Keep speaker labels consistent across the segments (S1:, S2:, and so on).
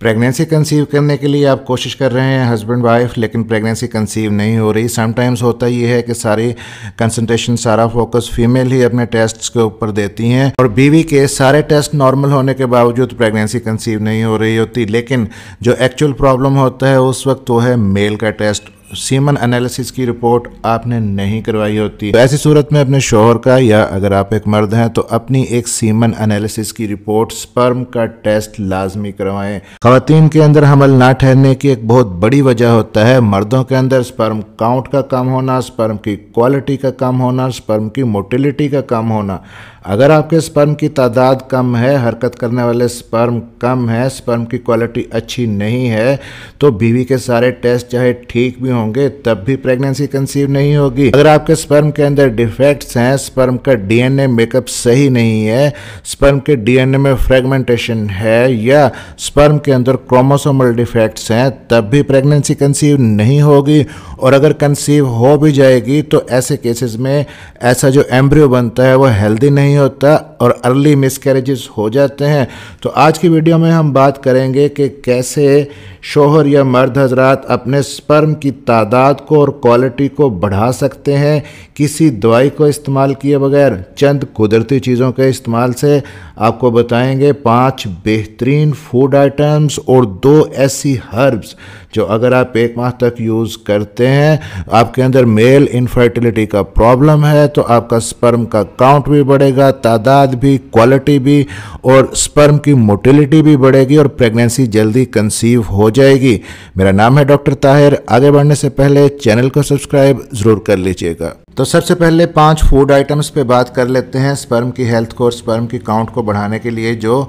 S1: Pregnancy conceive करने के लिए आप कोशिश कर रहे हैं हस्बैंड वाइफ, लेकिन प्रेगनेंसी कंसीव नहीं हो रही। समटाइम्स होता ये है कि सारी कंसंट्रेशन, सारा फोकस फीमेल ही अपने टेस्ट्स के ऊपर देती हैं और बीवी के सारे टेस्ट नॉर्मल होने के बावजूद प्रेगनेंसी कंसीव नहीं हो रही होती। लेकिन जो एक्चुअल प्रॉब्लम होता है उस वक्त वो है मेल का टेस्ट। सीमन एनालिसिस की रिपोर्ट आपने नहीं करवाई होती, तो ऐसी सूरत में अपने शोहर का, या अगर आप एक मर्द हैं तो अपनी एक सीमन एनालिसिस की रिपोर्ट, स्पर्म का टेस्ट लाजमी करवाएं। खवातीन के अंदर हमल ना ठहरने की एक बहुत बड़ी वजह होता है मर्दों के अंदर स्पर्म काउंट का कम होना, स्पर्म की क्वालिटी का कम होना, स्पर्म की मोटिलिटी का कम होना। अगर आपके स्पर्म की तादाद कम है, हरकत करने वाले स्पर्म कम है, स्पर्म की क्वालिटी अच्छी नहीं है, तो बीवी के सारे टेस्ट चाहे ठीक भी होंगे तब भी प्रेगनेंसी कंसीव नहीं होगी। अगर आपके स्पर्म के अंदर डिफेक्ट्स हैं, स्पर्म का डीएनए मेकअप सही नहीं है, स्पर्म के डीएनए में फ्रेगमेंटेशन है, या स्पर्म के अंदर क्रोमोसोमल डिफेक्ट्स हैं, तब भी प्रेगनेंसी कंसीव नहीं होगी। और अगर कंसीव हो भी जाएगी तो ऐसे केसेस में ऐसा जो एम्ब्रियो बनता है वो हेल्दी नहीं होता और अर्ली मिसकैरेजेस हो जाते हैं। तो आज की वीडियो में हम बात करेंगे कि कैसे शोहर या मर्द हजरात अपने स्पर्म की तादाद को और क्वालिटी को बढ़ा सकते हैं किसी दवाई को इस्तेमाल किए बगैर, चंद कुदरती चीज़ों के इस्तेमाल से। आपको बताएंगे 5 बेहतरीन फूड आइटम्स और 2 ऐसी हर्ब्स जो अगर आप 1 माह तक यूज़ करते हैं, आपके अंदर मेल इनफर्टिलिटी का प्रॉब्लम है तो आपका स्पर्म का काउंट भी बढ़ेगा, तादाद भी, क्वालिटी भी, और स्पर्म की मोटिलिटी भी बढ़ेगी और प्रेगनेंसी जल्दी कंसीव हो जाएगी। मेरा नाम है डॉक्टर ताहिर। आगे बढ़ने से पहले चैनल को सब्सक्राइब ज़रूर कर लीजिएगा। तो सबसे पहले 5 फूड आइटम्स पे बात कर लेते हैं स्पर्म की हेल्थ को और स्पर्म की काउंट को बढ़ाने के लिए जो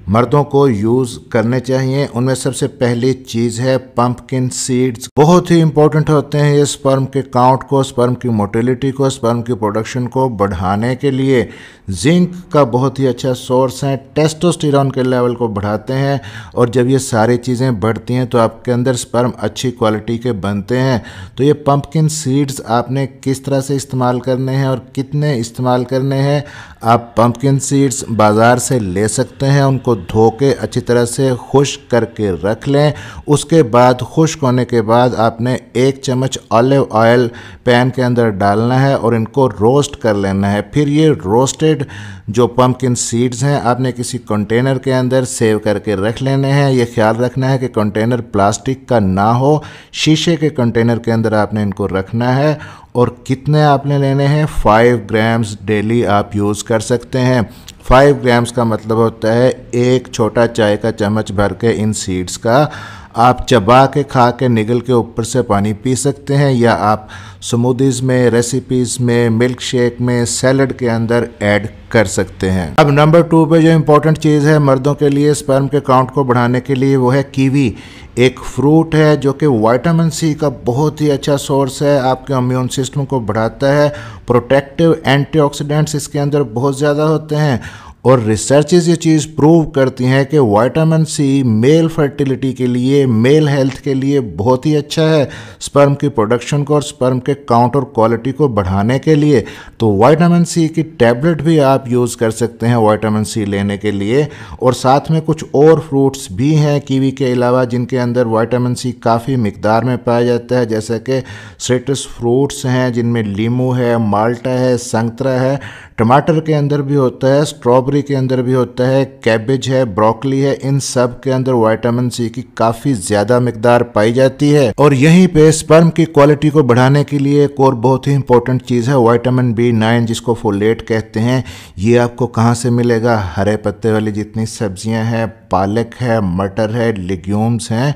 S1: मर्दों को यूज़ करने चाहिए। उनमें सबसे पहली चीज़ है पंपकिन सीड्स। बहुत ही इंपॉर्टेंट होते हैं ये स्पर्म के काउंट को, स्पर्म की मोटिलिटी को, स्पर्म की प्रोडक्शन को बढ़ाने के लिए। जिंक का बहुत ही अच्छा सोर्स है, टेस्टोस्टेरोन के लेवल को बढ़ाते हैं, और जब ये सारी चीज़ें बढ़ती हैं तो आपके अंदर स्पर्म अच्छी क्वालिटी के बनते हैं। तो ये पंपकिन सीड्स आपने किस तरह से इस्तेमाल करने हैं और कितने इस्तेमाल करने हैं। आप पंपकिन सीड्स बाज़ार से ले सकते हैं, उनको धो के अच्छी तरह से खुश्क करके रख लें। उसके बाद खुश्क होने के बाद आपने 1 चम्मच ऑलिव ऑयल पैन के अंदर डालना है और इनको रोस्ट कर लेना है। फिर ये रोस्टेड जो पंपकिन सीड्स हैं आपने किसी कंटेनर के अंदर सेव करके रख लेने हैं। ये ख्याल रखना है कि कंटेनर प्लास्टिक का ना हो, शीशे के कंटेनर के अंदर आपने इनको रखना है। और कितने आपने लेने हैं? 5 ग्राम्स डेली आप यूज़ कर सकते हैं। 5 ग्राम्स का मतलब होता है 1 छोटा चाय का चम्मच भर के इन सीड्स का आप चबा के, खा के, निगल के ऊपर से पानी पी सकते हैं, या आप स्मूदीज़ में, रेसिपीज़ में, मिल्क शेक में, सैलड के अंदर ऐड कर सकते हैं। अब नंबर 2 पे जो इम्पोर्टेंट चीज़ है मर्दों के लिए स्पर्म के काउंट को बढ़ाने के लिए वो है कीवी। एक फ्रूट है जो कि विटामिन सी का बहुत ही अच्छा सोर्स है, आपके इम्यून सिस्टम को बढ़ाता है। प्रोटेक्टिव एंटीऑक्सीडेंट्स इसके अंदर बहुत ज़्यादा होते हैं और रिसर्चेस ये चीज़ प्रूव करती हैं कि विटामिन सी मेल फर्टिलिटी के लिए, मेल हेल्थ के लिए बहुत ही अच्छा है, स्पर्म की प्रोडक्शन को और स्पर्म के काउंट और क्वालिटी को बढ़ाने के लिए। तो विटामिन सी की टैबलेट भी आप यूज़ कर सकते हैं विटामिन सी लेने के लिए। और साथ में कुछ और फ्रूट्स भी हैं कीवी के अलावा जिनके अंदर विटामिन सी काफ़ी मिकदार में पाया जाता है, जैसे कि सिट्रस फ्रूट्स हैं जिनमें लीमू है, माल्टा है, संतरा है, टमाटर के अंदर भी होता है, स्ट्रॉबेरी के अंदर भी होता है, कैबेज है, ब्रोकली है, इन सब के अंदर विटामिन सी की काफ़ी ज़्यादा मिकदार पाई जाती है। और यहीं पे स्पर्म की क्वालिटी को बढ़ाने के लिए एक और बहुत ही इंपॉर्टेंट चीज़ है विटामिन B9 जिसको फोलेट कहते हैं। ये आपको कहाँ से मिलेगा? हरे पत्ते वाली जितनी सब्जियां हैं, पालक है, मटर है, लेग्यूम्स हैं,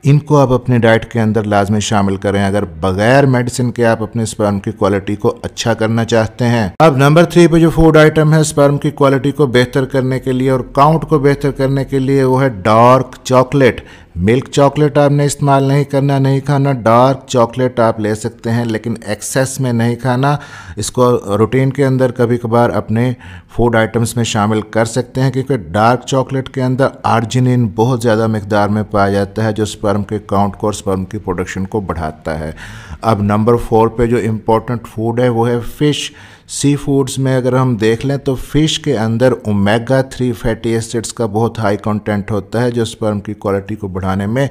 S1: इनको आप अपने डाइट के अंदर लाजमी शामिल करें अगर बगैर मेडिसिन के आप अपने स्पर्म की क्वालिटी को अच्छा करना चाहते हैं। अब नंबर 3 पे जो फूड आइटम है स्पर्म की क्वालिटी को बेहतर करने के लिए और काउंट को बेहतर करने के लिए वो है डार्क चॉकलेट। मिल्क चॉकलेट आपने इस्तेमाल नहीं करना, नहीं खाना। डार्क चॉकलेट आप ले सकते हैं लेकिन एक्सेस में नहीं खाना। इसको रूटीन के अंदर कभी कभार अपने फूड आइटम्स में शामिल कर सकते हैं क्योंकि डार्क चॉकलेट के अंदर आर्जिनिन बहुत ज़्यादा मिकदार में पाया जाता है जो स्पर्म के काउंट को और स्पर्म की प्रोडक्शन को बढ़ाता है। अब नंबर 4 पे जो इम्पोर्टेंट फूड है वो है फ़िश। सी फूड्स में अगर हम देख लें तो फ़िश के अंदर ओमेगा 3 फैटी एसिड्स का बहुत हाई कंटेंट होता है जो स्पर्म की क्वालिटी को बढ़ाने में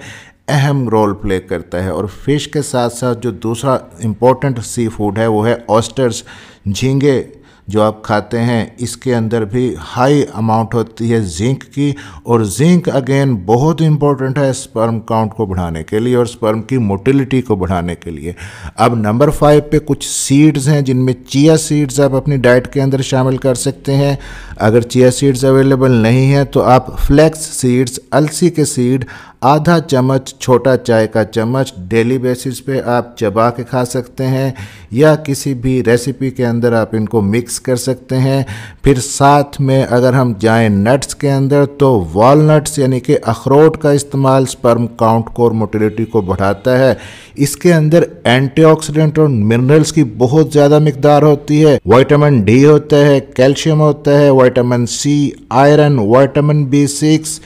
S1: अहम रोल प्ले करता है। और फिश के साथ साथ जो दूसरा इम्पोर्टेंट सी फूड है वो है ऑयस्टर्स, झींगे जो आप खाते हैं, इसके अंदर भी हाई अमाउंट होती है जिंक की। और जिंक अगेन बहुत इंपॉर्टेंट है स्पर्म काउंट को बढ़ाने के लिए और स्पर्म की मोटिलिटी को बढ़ाने के लिए। अब नंबर 5 पे कुछ सीड्स हैं जिनमें चिया सीड्स आप अपनी डाइट के अंदर शामिल कर सकते हैं। अगर चिया सीड्स अवेलेबल नहीं है तो आप फ्लैक्स सीड्स, अलसी के सीड आधा चम्मच, छोटा चाय का चम्मच डेली बेसिस पे आप चबा के खा सकते हैं या किसी भी रेसिपी के अंदर आप इनको मिक्स कर सकते हैं। फिर साथ में अगर हम जाएं नट्स के अंदर तो वॉलनट्स यानी कि अखरोट का इस्तेमाल स्पर्म काउंट को और मोटिलिटी को बढ़ाता है। इसके अंदर एंटीऑक्सीडेंट और मिनरल्स की बहुत ज़्यादा मिकदार होती है। विटामिन डी होता है, कैल्शियम होता है, vitamin C, iron, vitamin B6,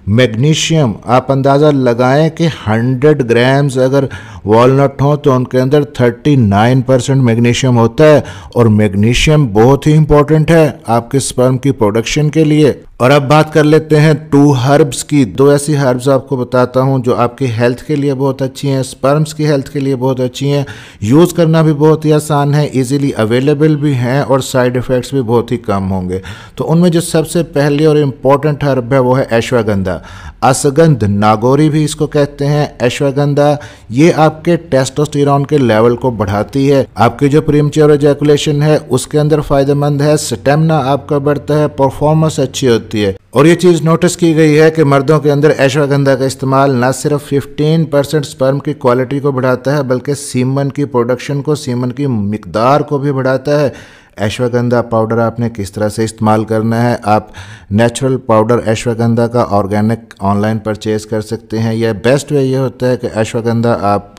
S1: magnesium. आप अंदाज़ा लगाएं कि 100 ग्राम्स अगर वॉलनट हो तो उनके अंदर 39% मैग्नीशियम होता है और मैग्नीशियम बहुत ही इंपॉर्टेंट है आपके स्पर्म की प्रोडक्शन के लिए। और अब बात कर लेते हैं 2 हर्ब्स की। 2 ऐसी हर्ब्स आपको बताता हूं जो आपकी हेल्थ के लिए बहुत अच्छी हैं, स्पर्म्स की हेल्थ के लिए बहुत अच्छी हैं, यूज़ करना भी बहुत ही आसान है, इजीली अवेलेबल भी हैं और साइड इफ़ेक्ट्स भी बहुत ही कम होंगे। तो उनमें जो सबसे पहली और इम्पॉर्टेंट हर्ब है वो है अश्वगंधा। असगंध, नागौरी भी इसको कहते हैं। अश्वगंधा ये आपके टेस्टोस्टेरोन के लेवल को बढ़ाती है, आपकी जो प्रीमच्योर एजैकुलेशन है उसके अंदर फ़ायदेमंद है, स्टेमिना आपका बढ़ता है, परफॉर्मेंस अच्छी होती है। और ये चीज़ नोटिस की गई है कि मर्दों के अंदर अश्वगंधा का इस्तेमाल न सिर्फ 15% स्पर्म की क्वालिटी को बढ़ाता है बल्कि सीमन की प्रोडक्शन को, सीमन की मिकदार को भी बढ़ाता है। अश्वगंधा पाउडर आपने किस तरह से इस्तेमाल करना है, आप नेचुरल पाउडर अश्वगंधा का ऑर्गेनिक ऑनलाइन परचेज़ कर सकते हैं। यह बेस्ट वे ये होता है कि अश्वगंधा आप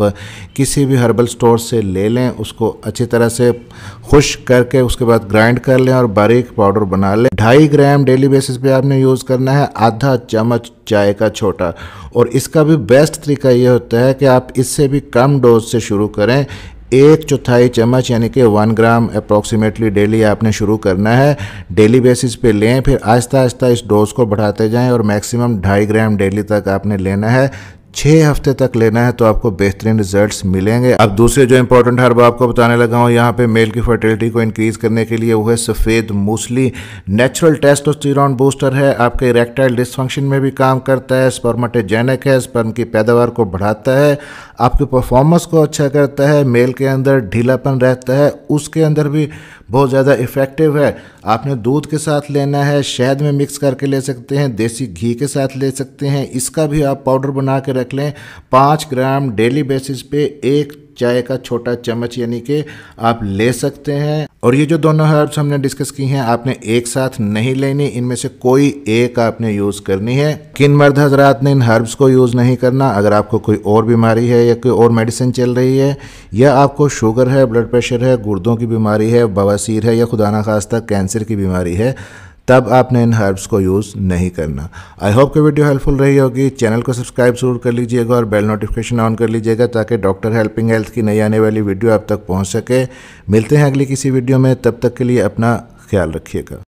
S1: किसी भी हर्बल स्टोर से ले लें, उसको अच्छी तरह से खुश्क करके उसके बाद ग्राइंड कर लें और बारीक पाउडर बना लें। 2.5 ग्राम डेली बेसिस पे आपने यूज़ करना है, आधा चम्मच चाय का छोटा। और इसका भी बेस्ट तरीका ये होता है कि आप इससे भी कम डोज से शुरू करें। 1/4 चम्मच यानी कि 1 ग्राम अप्रॉक्सीमेटली डेली आपने शुरू करना है, डेली बेसिस पे लें, फिर आहिस्ता आहिस्ता इस डोज को बढ़ाते जाएं और मैक्सिमम 2.5 ग्राम डेली तक आपने लेना है। 6 हफ्ते तक लेना है तो आपको बेहतरीन रिजल्ट्स मिलेंगे। अब दूसरे जो इंपॉर्टेंट हर्ब आपको बताने लगा हूँ यहाँ पे मेल की फर्टिलिटी को इंक्रीज करने के लिए, वो है सफ़ेद मूसली। नेचुरल टेस्टोस्टेरोन बूस्टर है, आपके इरेक्टाइल डिसफंक्शन में भी काम करता है, स्पर्मेटोजेनिक है, स्पर्म की पैदावार को बढ़ाता है, आपकी परफॉर्मेंस को अच्छा करता है, मेल के अंदर ढीलापन रहता है उसके अंदर भी बहुत ज़्यादा इफ़ेक्टिव है। आपने दूध के साथ लेना है, शहद में मिक्स करके ले सकते हैं, देसी घी के साथ ले सकते हैं, इसका भी आप पाउडर बना के रख लें। 5 ग्राम डेली बेसिस पे 1 चाय का छोटा चम्मच यानी कि आप ले सकते हैं। और ये जो दोनों हर्ब्स हमने डिस्कस की हैं आपने एक साथ नहीं लेनी, इनमें से कोई एक आपने यूज़ करनी है। किन मर्द हजरात ने इन हर्ब्स को यूज़ नहीं करना, अगर आपको कोई और बीमारी है या कोई और मेडिसिन चल रही है या आपको शुगर है, ब्लड प्रेशर है, गुर्दों की बीमारी है, बवासीर है या खुदा ना खास्ता कैंसर की बीमारी है, तब आपने इन हर्ब्स को यूज़ नहीं करना। आई होप कि वीडियो हेल्पफुल रही होगी। चैनल को सब्सक्राइब जरूर कर लीजिएगा और बेल नोटिफिकेशन ऑन कर लीजिएगा ताकि डॉक्टर हेल्पिंग हेल्थ की नई आने वाली वीडियो आप तक पहुंच सके। मिलते हैं अगली किसी वीडियो में, तब तक के लिए अपना ख्याल रखिएगा।